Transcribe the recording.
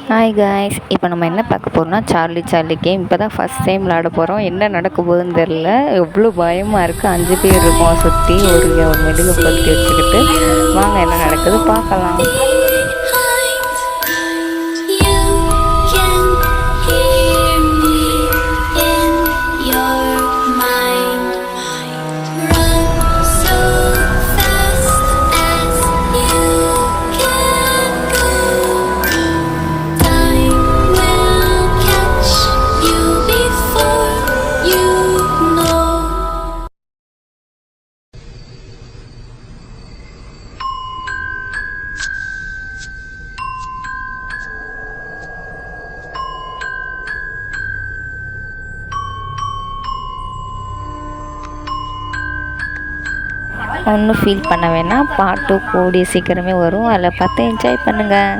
Hi guys, இப்போ நம்ம என்ன பார்க்க போகிறோம்னா சார்லி கேம். இப்போ தான் ஃபஸ்ட் டைம் விளாட போகிறோம். என்ன நடக்க போகுதுன்னு தெரில. எவ்வளோ பயமாக இருக்குது. 5 பேர் இருக்கோம் சுற்றி ஒரு மெழுகு பற்றி வச்சுக்கிட்டு. வாங்க என்ன நடக்குது பார்க்கலாம். ஒன்றும் ஃபீல் பண்ண வேணாம். பாட்டு கூடிய சீக்கிரமே வரும். அதில் பார்த்து என்ஜாய் பண்ணுங்கள்.